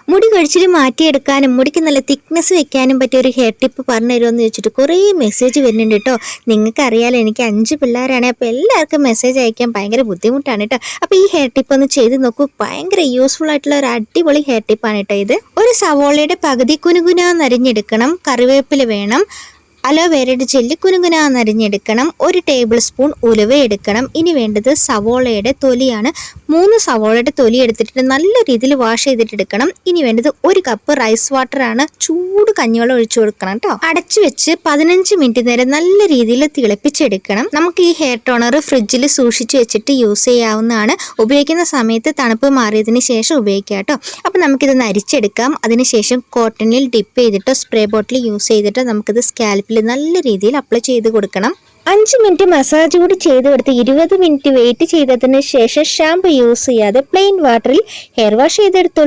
മുടി കഴിച്ചിൽ മാറ്റിയെടുക്കാനും മുടിക്ക് നല്ല തിക്നെസ് വെക്കാനും പറ്റിയ ഒരു ഹെയർ ടിപ്പ് പറഞ്ഞു തരുമെന്ന് ചോദിച്ചിട്ട് കുറേ മെസ്സേജ് വരുന്നുണ്ട് കേട്ടോ. നിങ്ങൾക്ക് അറിയാലോ, എനിക്ക് 5 പിള്ളേരാണ്. അപ്പോൾ എല്ലാവർക്കും മെസ്സേജ് അയക്കാൻ ഭയങ്കര ബുദ്ധിമുട്ടാണ് കേട്ടോ. അപ്പോൾ ഈ ഹെയർ ടിപ്പ് ഒന്ന് ചെയ്ത് നോക്കൂ. ഭയങ്കര യൂസ്ഫുൾ ആയിട്ടുള്ള ഒരു അടിപൊളി ഹെയർ ടിപ്പാണ് കേട്ടോ ഇത്. ഒരു സവോളയുടെ പകുതി കുനുകുനാന്നരിഞ്ഞെടുക്കണം. കറിവേപ്പില വേണം. അലോവേരയുടെ ജെല്ല് കുനുകുനാന്നരിഞ്ഞെടുക്കണം. 1 ടേബിൾ സ്പൂൺ ഉലുവ എടുക്കണം. ഇനി വേണ്ടത് സവോളയുടെ തൊലിയാണ്. 3 സവോളയുടെ തൊലി എടുത്തിട്ട് നല്ല രീതിയിൽ വാഷ് ചെയ്തിട്ടെടുക്കണം. ഇനി വേണ്ടത് 1 കപ്പ് റൈസ് വാട്ടർ ആണ്. ചൂട് കഞ്ഞിവെള്ളം ഒഴിച്ചു കൊടുക്കണം കേട്ടോ. അടച്ചു വെച്ച് 15 മിനിറ്റ് നേരം നല്ല രീതിയിൽ തിളപ്പിച്ചെടുക്കണം. നമുക്ക് ഈ ഹെയർ ടോണർ ഫ്രിഡ്ജിൽ സൂക്ഷിച്ചു വെച്ചിട്ട് യൂസ് ചെയ്യാവുന്നതാണ്. ഉപയോഗിക്കുന്ന സമയത്ത് തണുപ്പ് മാറിയതിന് ശേഷം ഉപയോഗിക്കാം കേട്ടോ. അപ്പം നമുക്കിതൊന്ന് അരിച്ചെടുക്കാം. അതിനുശേഷം കോട്ടണിൽ ഡിപ്പ് ചെയ്തിട്ടോ സ്പ്രേ ബോട്ടിൽ യൂസ് ചെയ്തിട്ടോ നമുക്കിത് സ്കാൽപ്പിൽ നല്ല രീതിയിൽ അപ്ലൈ ചെയ്ത് കൊടുക്കണം. 5 മിനിറ്റ് മസാജ് കൂടി ചെയ്ത് കൊടുത്ത് 20 മിനിറ്റ് വെയിറ്റ് ചെയ്തതിന് ശേഷം ഷാമ്പു യൂസ് ചെയ്യാതെ പ്ലെയിൻ വാട്ടറിൽ ഹെയർ വാഷ് ചെയ്തെടുത്തോളൂ.